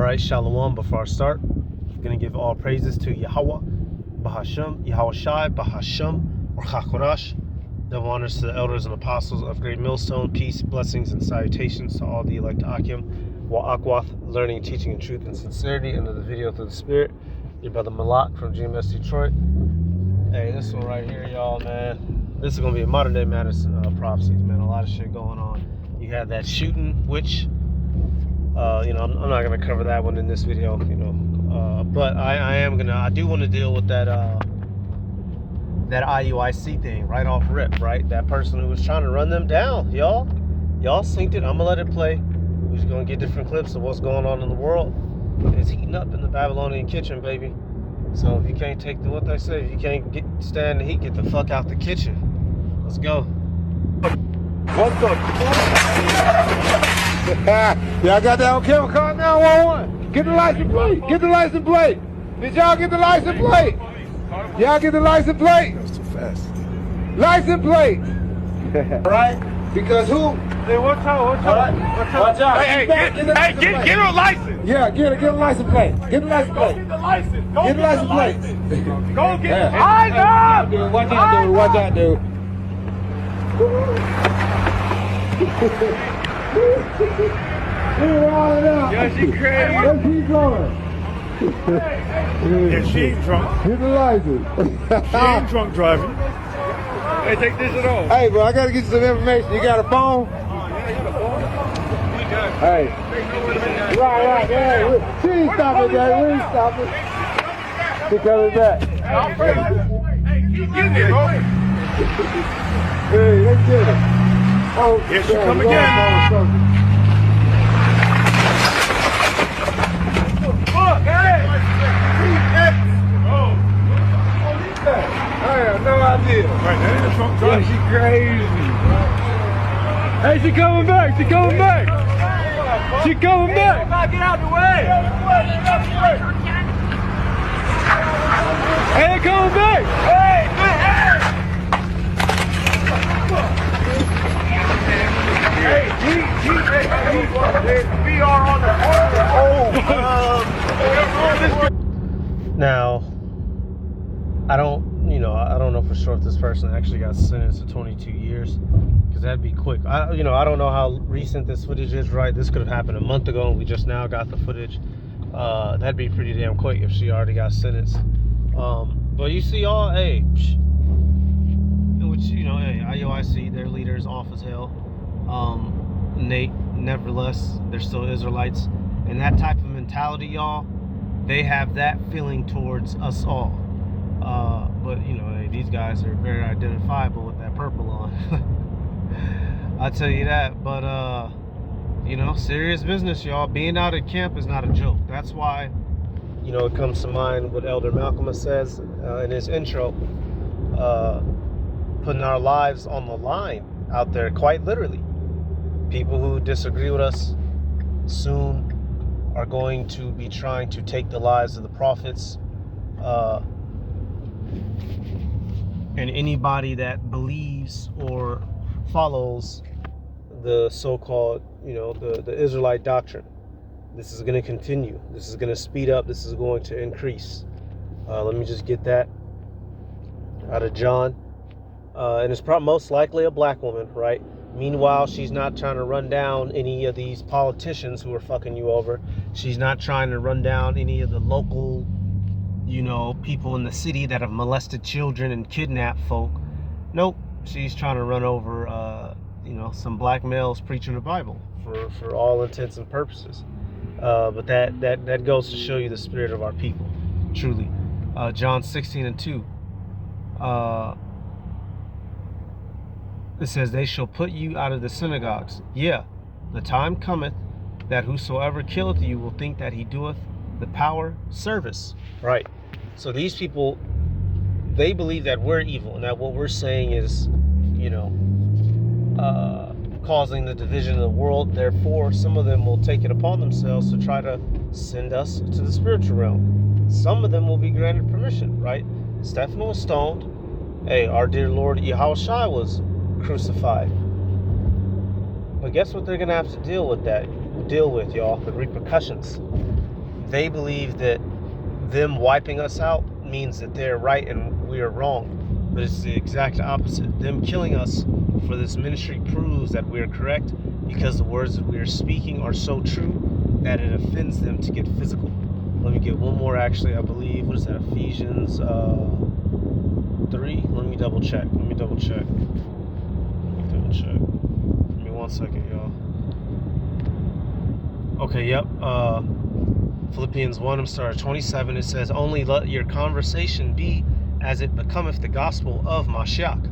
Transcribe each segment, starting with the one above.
Alright, Shalom. Before I start, I'm going to give all praises to Yahweh, Bahashem, Yahweh Shai, Bahashem, or Chakorash. Double honors to the elders and apostles of Great Millstone. Peace, blessings, and salutations to all the elect Akim, Wa'akwath, learning, teaching, in truth and sincerity. Into the video through the Spirit. Your brother Malak from GMS Detroit. Hey, this one right here, y'all, man. This is going to be a modern day Madison Prophecies, man. A lot of shit going on. You had that shooting, which... I'm not gonna cover that one in this video, but I do want to deal with that IUIC thing right off rip, right? That person who was trying to run them down, y'all synced it. I'm gonna let it play. We're just gonna get different clips of what's going on in the world. It's heating up in the Babylonian kitchen, baby. So if you can't take what they say, if you can't stand the heat, get the fuck out the kitchen. Let's go. What the? Y'all got that on camera? Call 911. Get the license plate. Get the license plate. Did y'all get the license plate? Y'all get the license plate? That was too fast. License plate. Right? Because who? Hey, watch out. Watch out. Hey, get a license. Yeah, get a license plate. Get the license plate. Get the license. Go Get the license plate. Go get Yeah. the license. Watch out, dude. Watch out, dude. Yeah, she crazy. Let's keep going. Yeah, she ain't drunk. Get the license. She ain't drunk driving. Hey, take this shit off. Hey, bro, I gotta get you some information. You got a phone? Hey. Right, yeah. She ain't stopping, Daddy. We ain't stopping. She coming back. Hey, keep getting it, bro. Hey, let's get it. Oh, Here she come again. Look, hey! Oh. I have no idea. Right, that ain't a drunk Yeah, driving. she crazy. Hey, she coming back. She coming back. She coming back. Get out the way! Hey, coming back. Hey, we are on the Now, I don't know for sure if this person actually got sentenced to 22 years, because that'd be quick. I don't know how recent this footage is, right? This could have happened a month ago, and we just now got the footage. That'd be pretty damn quick if she already got sentenced. But you see all, IUIC, their leaders off as hell. Nevertheless, they're still Israelites, and that type of mentality, y'all, they have that feeling towards us all. But these guys are very identifiable with that purple on. I'll tell you that. But serious business, y'all. Being out at camp is not a joke. That's why it comes to mind what Elder Malcolm says in his intro, putting our lives on the line out there, quite literally. People who disagree with us soon are going to be trying to take the lives of the prophets, and anybody that believes or follows the so-called, the Israelite doctrine. This is going to continue. This is going to speed up. This is going to increase. Let me just get that out of John. And it's most likely a black woman, right? Meanwhile, she's not trying to run down any of these politicians who are fucking you over. She's not trying to run down any of the local, people in the city that have molested children and kidnapped folk. Nope. She's trying to run over, some black males preaching the Bible for all intents and purposes. But that goes to show you the spirit of our people, truly. John 16:2. It says, they shall put you out of the synagogues. Yeah, the time cometh that whosoever killeth you will think that he doeth the power service. Right. So these people, they believe that we're evil and that what we're saying is, causing the division of the world. Therefore, some of them will take it upon themselves to try to send us to the spiritual realm. Some of them will be granted permission, right? Stephen was stoned. Hey, our dear Lord Yahushua was crucified. But guess what they're gonna have to deal with, y'all? The repercussions. they believe that them wiping us out means that they're right and we are wrong. But it's the exact opposite. Them killing us for this ministry proves that we are correct, because the words that we are speaking are so true that it offends them to get physical. Let me get one more, actually. I believe, what is that, Ephesians 3? Let me double check. Give me 1 second, y'all. Okay, yep. Philippians 1, I'm sorry, 27, it says, only let your conversation be as it becometh the gospel of Mashiach,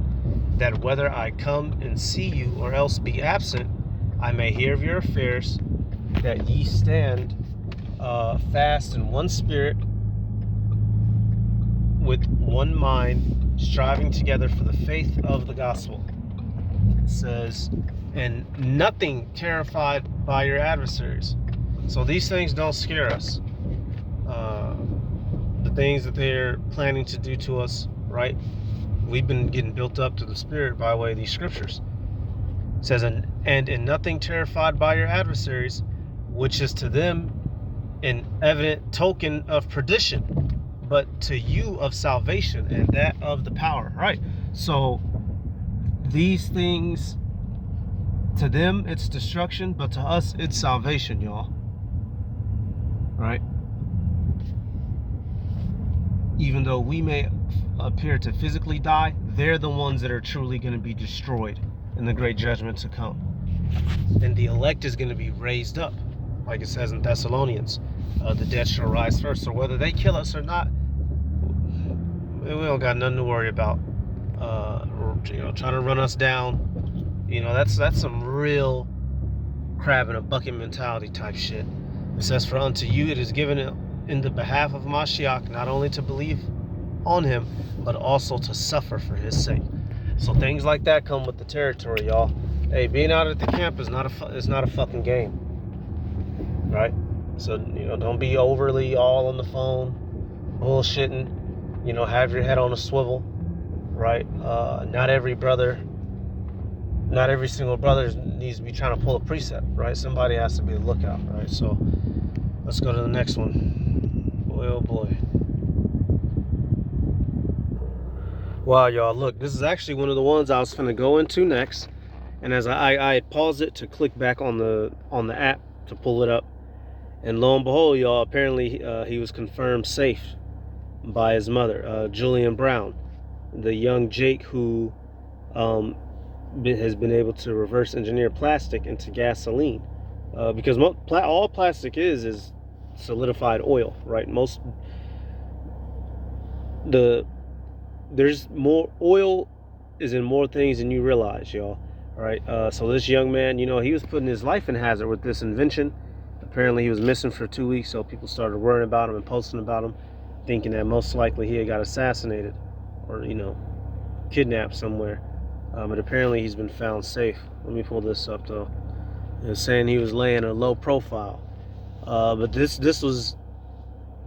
that whether I come and see you or else be absent, I may hear of your affairs, that ye stand fast in one spirit, with one mind, striving together for the faith of the gospel. It says, and nothing terrified by your adversaries. So these things don't scare us. The things that they're planning to do to us, right? We've been getting built up to the Spirit by way of these scriptures. It says, and in nothing terrified by your adversaries, which is to them an evident token of perdition, but to you of salvation, and that of the power, right? So these things, to them it's destruction, but to us it's salvation, y'all. Right? Even though we may appear to physically die, they're the ones that are truly going to be destroyed in the great judgment to come. And the elect is going to be raised up, like it says in Thessalonians. The dead shall rise first. So whether they kill us or not, we don't got nothing to worry about. Trying to run us down. That's some real crab in a bucket mentality type shit. It says, for unto you it is given in the behalf of Mashiach, not only to believe on him, but also to suffer for his sake. So things like that come with the territory, y'all. Hey, being out at the camp is not a fucking game, right? So don't be overly all on the phone, bullshitting. Have your head on a swivel, right? Not every single brother needs to be trying to pull a precept, right? Somebody has to be a lookout, right? So let's go to the next one. Boy, oh boy. Wow, y'all, look, this is actually one of the ones I was finna go into next. And as I had paused it to click back on the app to pull it up, and lo and behold, y'all, apparently he was confirmed safe by his mother, Julian Brown, the young Jake who has been able to reverse engineer plastic into gasoline, because all plastic is solidified oil, right? There's more oil is in more things than you realize, y'all. All right. So this young man, he was putting his life in hazard with this invention. Apparently he was missing for 2 weeks, so people started worrying about him and posting about him, thinking that most likely he had got assassinated or kidnapped somewhere. But apparently he's been found safe. Let me pull this up though. It's saying he was laying a low profile. But this was,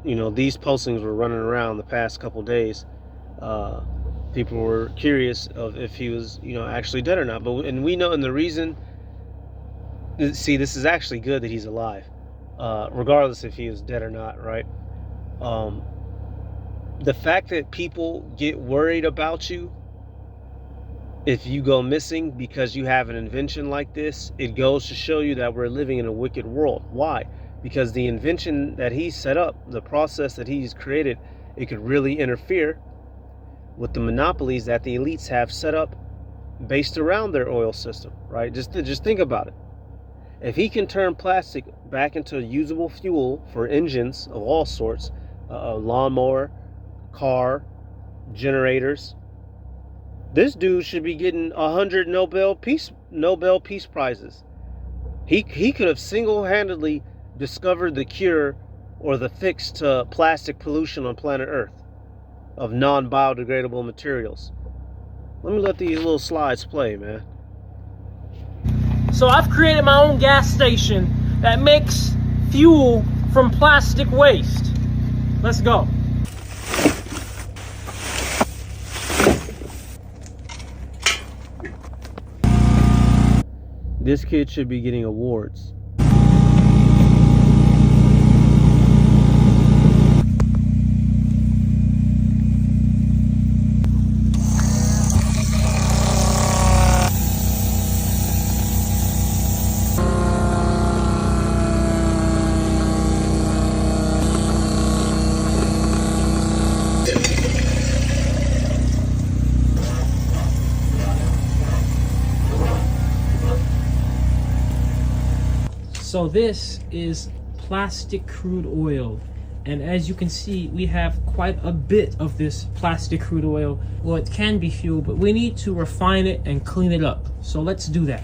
these postings were running around the past couple days. People were curious of if he was, actually dead or not. And we know, and the reason, see, this is actually good that he's alive, regardless if he is dead or not, right? The fact that people get worried about you if you go missing because you have an invention like this, it goes to show you that we're living in a wicked world. Why? Because the invention that he set up, the process that he's created, it could really interfere with the monopolies that the elites have set up based around their oil system, right? Just think about it. If he can turn plastic back into usable fuel for engines of all sorts, a lawnmower, car, generators, this dude should be getting 100 Nobel Peace Prizes. He could have single-handedly discovered the cure or the fix to plastic pollution on planet Earth of non-biodegradable materials. Let me let these little slides play, man. So I've created my own gas station that makes fuel from plastic waste. Let's go. This kid should be getting awards. So this is plastic crude oil. And as you can see, we have quite a bit of this plastic crude oil. Well, it can be fuel, but we need to refine it and clean it up. So let's do that.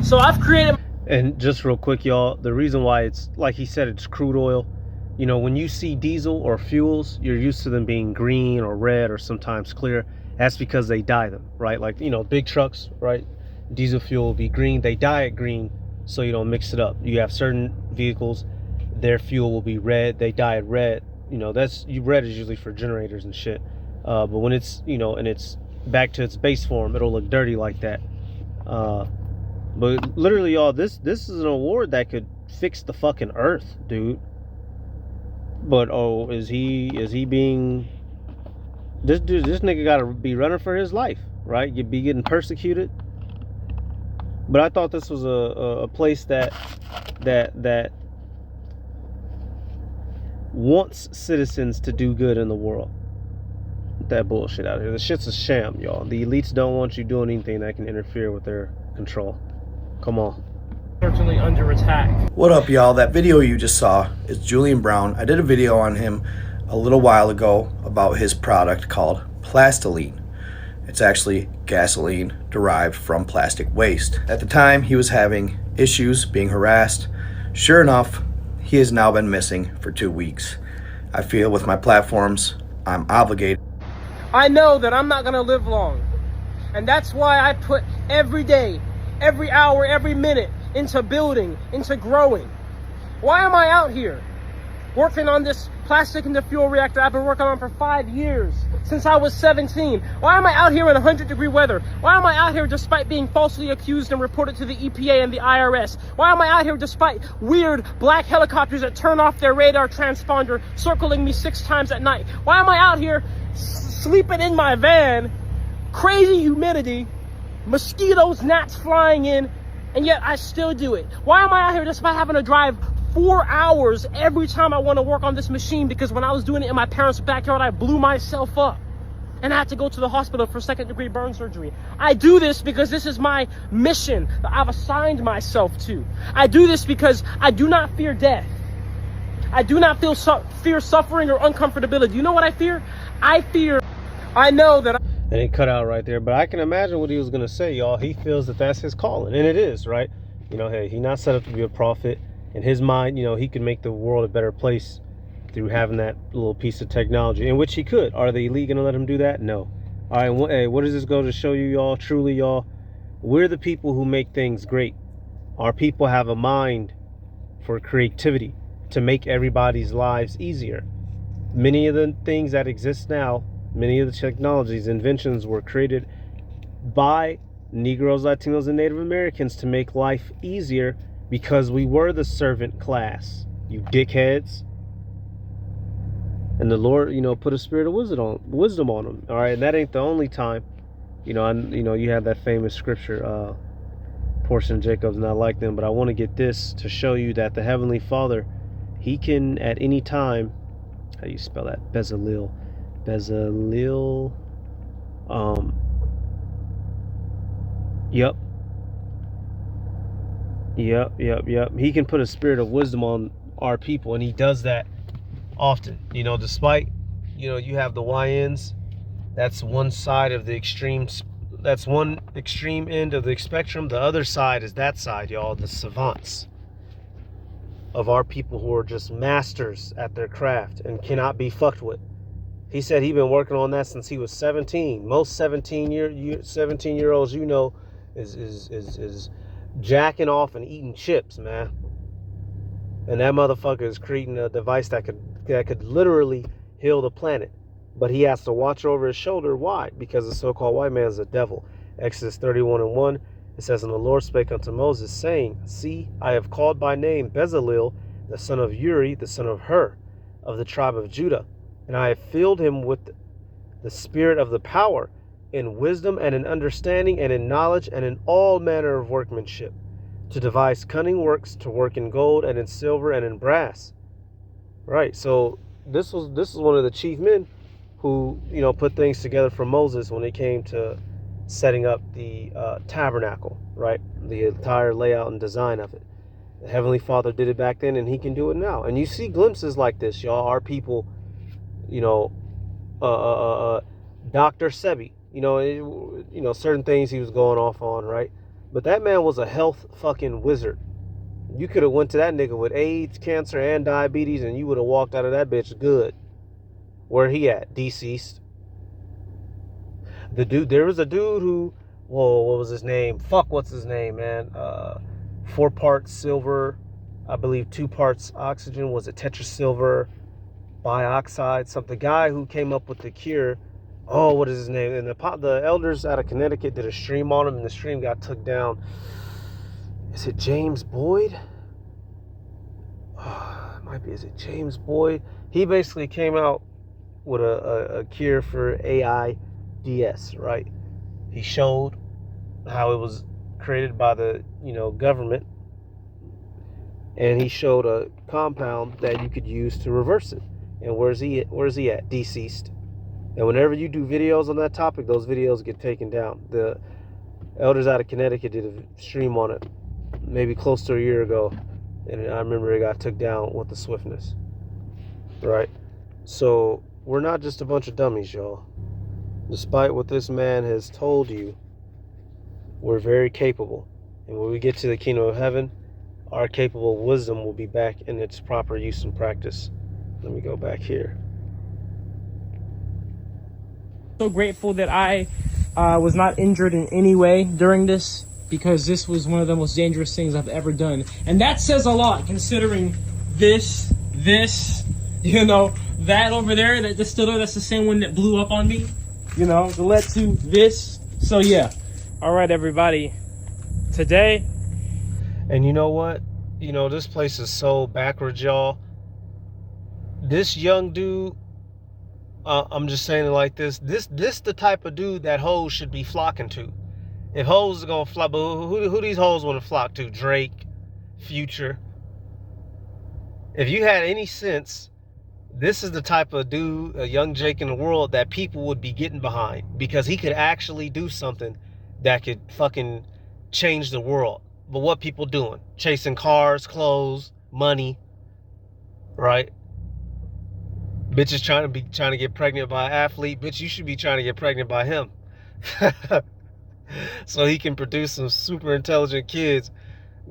So I've created... And just real quick, y'all, the reason why it's, like he said, it's crude oil. You know, when you see diesel or fuels, you're used to them being green or red or sometimes clear. That's because they dye them, right? Like, you know, big trucks, right? Diesel fuel will be green. They dye it green so you don't mix it up. You have certain vehicles, their fuel will be red. They dye it red. You know, red is usually for generators and shit. But when it's, you know, and it's back to its base form, it'll look dirty like that. But literally, y'all, this is an award that could fix the fucking earth, dude. But oh, is he being... This nigga gotta be running for his life, right? You'd be getting persecuted. But I thought this was a place that wants citizens to do good in the world. Get that bullshit out of here. The shit's a sham, y'all. The elites don't want you doing anything that can interfere with their control. Come on. Certainly under attack. What up, y'all? That video you just saw is Julian Brown. I did a video on him a little while ago about his product called Plastiline. It's actually gasoline derived from plastic waste. At the time, he was having issues, being harassed. Sure enough, he has now been missing for 2 weeks. I feel with my platforms, I'm obligated. I know that I'm not gonna live long. And that's why I put every day, every hour, every minute into building, into growing. Why am I out here working on this plastic into fuel reactor I've been working on for 5 years, since I was 17? Why am I out here in 100-degree weather? Why am I out here despite being falsely accused and reported to the EPA and the IRS? Why am I out here despite weird black helicopters that turn off their radar transponder circling me 6 times at night? Why am I out here sleeping in my van, crazy humidity, mosquitoes, gnats flying in, and yet I still do it? Why am I out here despite having to drive 4 hours every time I want to work on this machine? Because when I was doing it in my parents' backyard, I blew myself up and I had to go to the hospital for 2nd-degree burn surgery. I do this because this is my mission that I've assigned myself to. I do this because I do not fear death. I do not fear suffering or uncomfortability. You know what I fear? I know that And it cut out right there, but I can imagine what he was gonna say, y'all. He feels that that's his calling, and it is, right? You know, hey, he not set up to be a prophet. In his mind, you know, he could make the world a better place through having that little piece of technology, in which he could. Are the elite gonna let him do that? No. All right, hey, what does this go to show you, y'all? Truly, y'all, we're the people who make things great. Our people have a mind for creativity to make everybody's lives easier. Many of the things that exist now, many of the technologies, inventions were created by Negroes, Latinos, and Native Americans to make life easier because we were the servant class, you dickheads. And the Lord, you know, put a spirit of wisdom on them. All right, and that ain't the only time. You know, you have that famous scripture, portion of Jacob's not like them, but I want to get this to show you that the Heavenly Father, he can at any time, how do you spell that? Bezalel. Yep. He can put a spirit of wisdom on our people, and he does that often. You know, despite, you know, you have the YNs, that's one side of the extremes. That's one extreme end of the spectrum. The other side is that side, y'all, the savants of our people who are just masters at their craft and cannot be fucked with. He said he'd been working on that since he was 17. Most 17-year-olds, you know, is jacking off and eating chips, man. And that motherfucker is creating a device that could literally heal the planet. But he has to watch over his shoulder. Why? Because the so-called white man is a devil. Exodus 31:1, it says, "And the Lord spake unto Moses, saying, See, I have called by name Bezalel, the son of Uri, the son of Hur, of the tribe of Judah. And I have filled him with the spirit of the power, in wisdom and in understanding and in knowledge and in all manner of workmanship, to devise cunning works, to work in gold and in silver and in brass." Right. So this is one of the chief men who, you know, put things together for Moses when it came to setting up the tabernacle, right? The entire layout and design of it. The Heavenly Father did it back then, and He can do it now. And you see glimpses like this, y'all. Our people, you know, Dr. Sebi, certain things he was going off on, right? But that man was a health fucking wizard. You could have went to that nigga with AIDS, cancer, and diabetes, and you would have walked out of that bitch good. Where he at? Deceased. There was a dude who, whoa, what was his name? What's his name, man? 4 parts silver, I believe 2 parts oxygen. Was it tetrasilver, bioxide? Something. The guy who came up with the cure. Oh, what is his name? And the elders out of Connecticut did a stream on him, and the stream got took down. Is it James Boyd? It might be. Is it James Boyd? He basically came out with a cure for AIDS, right? He showed how it was created by the government, and he showed a compound that you could use to reverse it. And where's he at? Deceased. And whenever you do videos on that topic, those videos get taken down. The elders out of Connecticut did a stream on it maybe close to a year ago, and I remember it got took down with the swiftness, right? So we're not just a bunch of dummies, y'all. Despite what this man has told you, we're very capable. And when we get to the kingdom of heaven, our capable wisdom will be back in its proper use and practice. Let me go back here. So grateful that I was not injured in any way during this, because this was one of the most dangerous things I've ever done. And that says a lot, considering this, that over there, that distiller, that's the same one that blew up on me, that led to this. So yeah. All right, everybody. Today. And you know what? This place is so backwards, y'all. This young dude, I'm just saying it like this. This the type of dude that hoes should be flocking to. If hoes are gonna flock, but who these hoes want to flock to? Drake, Future. If you had any sense, this is the type of dude, a young Jake in the world, that people would be getting behind, because he could actually do something that could fucking change the world. But what people doing? Chasing cars, clothes, money, right? Bitches trying to get pregnant by an athlete. Bitch, you should be trying to get pregnant by him. So he can produce some super intelligent kids.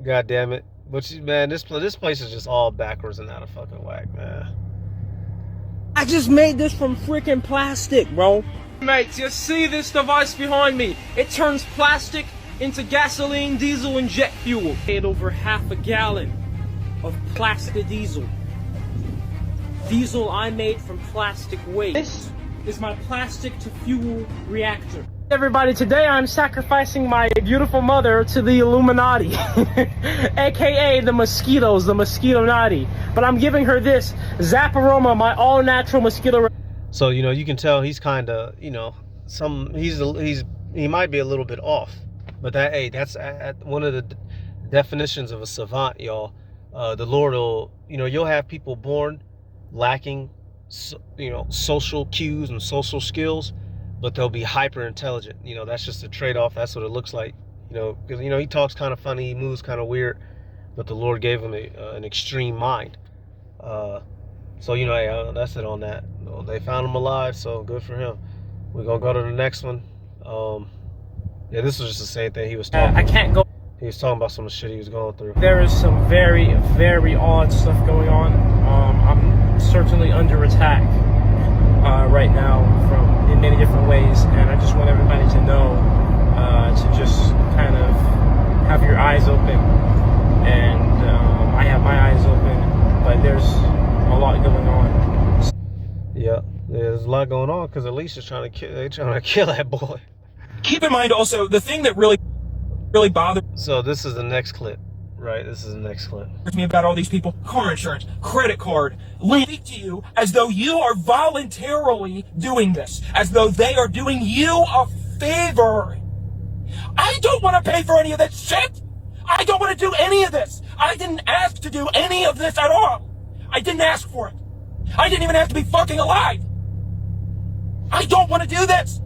God damn it. But man, this place is just all backwards and out of fucking whack, man. I just made this from freaking plastic, bro. Mates, you see this device behind me? It turns plastic into gasoline, diesel, and jet fuel. Made over half a gallon of plastic diesel. Diesel I made from plastic waste. This is my plastic to fuel reactor. Everybody, today I'm sacrificing my beautiful mother to the Illuminati, aka the mosquitoes, the Mosquito-nati. But I'm giving her this Zap Aroma, my all-natural mosquito. So you can tell he's kind of he might be a little bit off, but that's one of the definitions of a savant, y'all. The Lord will, you'll have people born lacking, social cues and social skills, but they'll be hyper intelligent. That's just a trade-off. That's what it looks like. Because he talks kind of funny, he moves kind of weird, but the Lord gave him an extreme mind. So hey, that's it on that. They found him alive, so good for him. We're gonna go to the next one. Yeah, this was just the same thing he was talking about. I can't go. He was talking about some of the shit he was going through. There is some very, very odd stuff going on. I'm certainly under attack right now in many different ways, and I just want everybody to know to just kind of have your eyes open. And I have my eyes open, but there's a lot going on. Yeah, there's a lot going on because Alicia's trying to kill that boy. Keep in mind also, the thing that really bothers So this is the next clip, right? This is the next clip. me about all these people: car insurance, credit card, speak to you as though you are voluntarily doing this, as though they are doing you a favor. I don't want to pay for any of this shit. I don't want to do any of this. I didn't ask to do any of this at all. I didn't ask for it. I didn't even have to be fucking alive. I don't want to do this.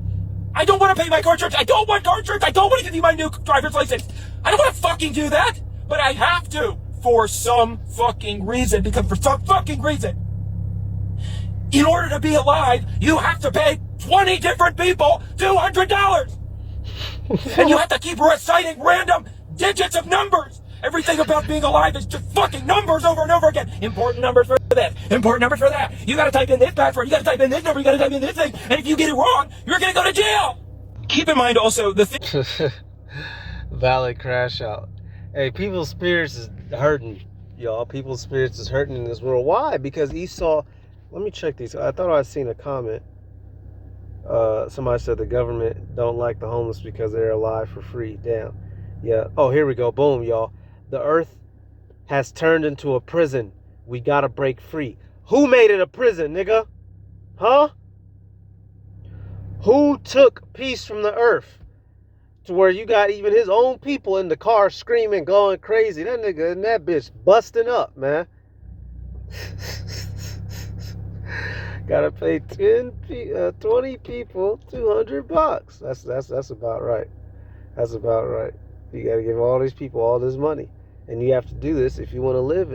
I don't want to pay my car insurance. I don't want car insurance. I don't want to give you my new driver's license. I don't want to fucking do that, but I have to for some fucking reason, because for some fucking reason, in order to be alive, you have to pay 20 different people $200. And you have to keep reciting random digits of numbers. Everything about being alive is just fucking numbers over and over again. Important numbers for this, important numbers for that. You gotta type in this password, you gotta type in this number, you gotta type in this thing, and if you get it wrong, you're gonna go to jail. Keep in mind also the thing. Valid crash out. Hey, people's spirits is hurting, y'all. People's spirits is hurting in this world. Why? Because Esau. Let me check these. I thought I seen a comment. Somebody said the government don't like the homeless because they're alive for free. Damn. Yeah. Oh, here we go. Boom, y'all. The earth has turned into a prison. We gotta break free. Who made it a prison, nigga? Huh? Who took peace from the earth to where you got even his own people in the car screaming, going crazy? That nigga and that bitch busting up, man. Gotta pay 20 people $200. That's about right. That's about right. You gotta give all these people all this money, and you have to do this if you want to live.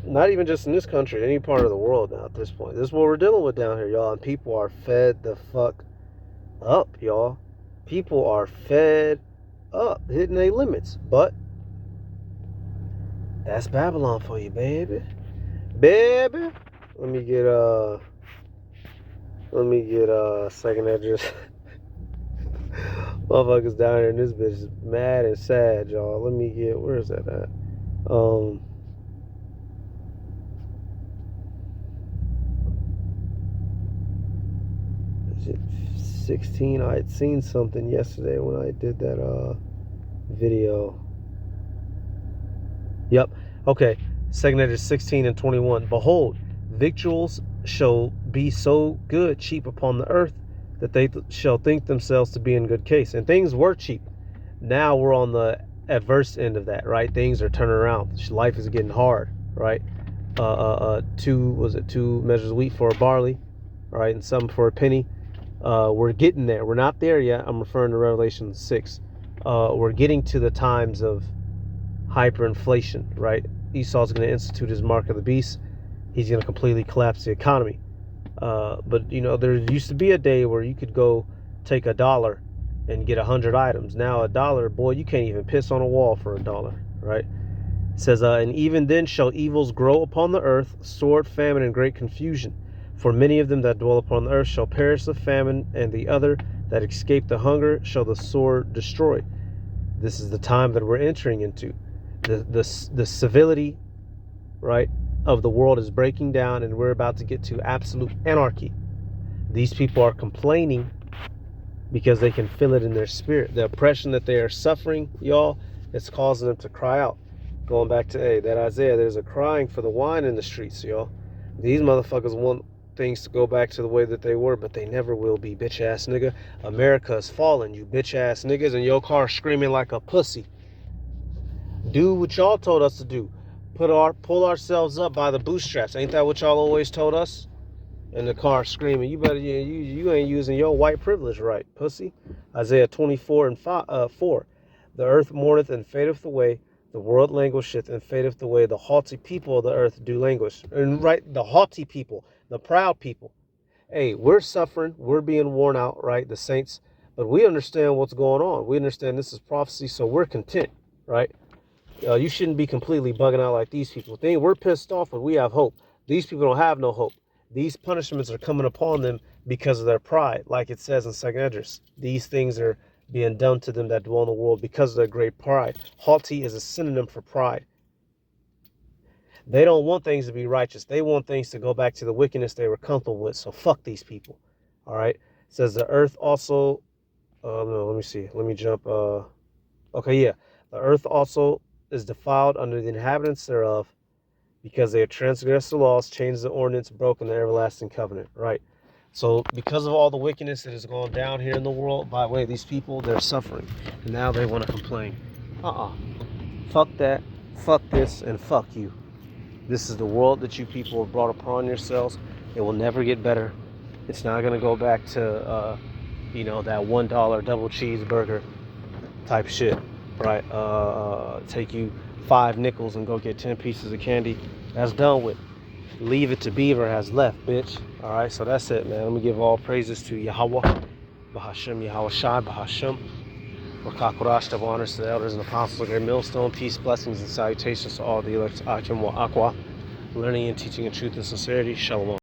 Not even just in this country, any part of the world now. At this point, this is what we're dealing with down here, y'all. And people are fed the fuck up, y'all. People are fed up, hitting their limits. But that's Babylon for you, baby. Baby. Let me get a second address. Motherfuckers down here in this bitch is mad and sad, y'all. Let me get, where is that at? Is it 16? I had seen something yesterday when I did that video. Yep. Okay. Second address 16 and 21. Behold, victuals shall be so good cheap upon the earth that they shall think themselves to be in good case. And things were cheap. Now we're on the adverse end of that, right? Things are turning around. Life is getting hard, right? 2 measures of wheat for a barley, right? And some for a penny. We're getting there. We're not there yet. I'm referring to Revelation 6. We're getting to the times of hyperinflation, right? Esau's going to institute his mark of the beast. He's going to completely collapse the economy. But you know, there used to be a day where you could go take $1 and get 100 items. Now $1, boy, you can't even piss on a wall for $1, right? It says, and even then shall evils grow upon the earth, sword, famine, and great confusion. For many of them that dwell upon the earth shall perish the famine, and the other that escape the hunger shall the sword destroy. This is the time that we're entering into. The civility, right, of the world is breaking down, and we're about to get to absolute anarchy. These people are complaining because they can feel it in their spirit. The oppression that they are suffering, y'all, it's causing them to cry out. Going back to that Isaiah, there's a crying for the wine in the streets, y'all. These motherfuckers want things to go back to the way that they were, but they never will be, bitch ass nigga. America is falling, you bitch ass niggas, in your car screaming like a pussy. Do what y'all told us to do. Pull ourselves up by the bootstraps. Ain't that what y'all always told us? In the car screaming, you ain't using your white privilege right, pussy. Isaiah 24 and 4. The earth mourneth and fadeth away, the world languisheth and fadeth away, the haughty people of the earth do languish. And right, the haughty people, the proud people. Hey, we're suffering, we're being worn out, right? The saints, but we understand what's going on. We understand this is prophecy, so we're content, right? You shouldn't be completely bugging out like these people. We're pissed off, but we have hope. These people don't have no hope. These punishments are coming upon them because of their pride, like it says in 2 Esdras. These things are being done to them that dwell in the world because of their great pride. Haughty is a synonym for pride. They don't want things to be righteous. They want things to go back to the wickedness they were comfortable with. So fuck these people. All right. It says the earth also. No, let me see. Let me jump. Okay, yeah. The earth also is defiled under the inhabitants thereof, because they have transgressed the laws, changed the ordinance, broken the everlasting covenant. Right. So because of all the wickedness that has gone down here in the world, by the way, these people, they're suffering. And now they want to complain. Fuck that. Fuck this. And fuck you. This is the world that you people have brought upon yourselves. It will never get better. It's not going to go back to, that $1 double cheeseburger type shit. right? Take you 5 nickels and go get 10 pieces of candy. That's done with. Leave it to Beaver has left, bitch. All right, so that's it, man. Let me give all praises to Yahweh, Bahashem, Yahweh Shai, Bahashem. Wakakurash, double honors to the elders and apostles of Great Millstone. Peace, blessings, and salutations to all the elect Akim wa Aqua, learning and teaching in truth and sincerity. Shalom.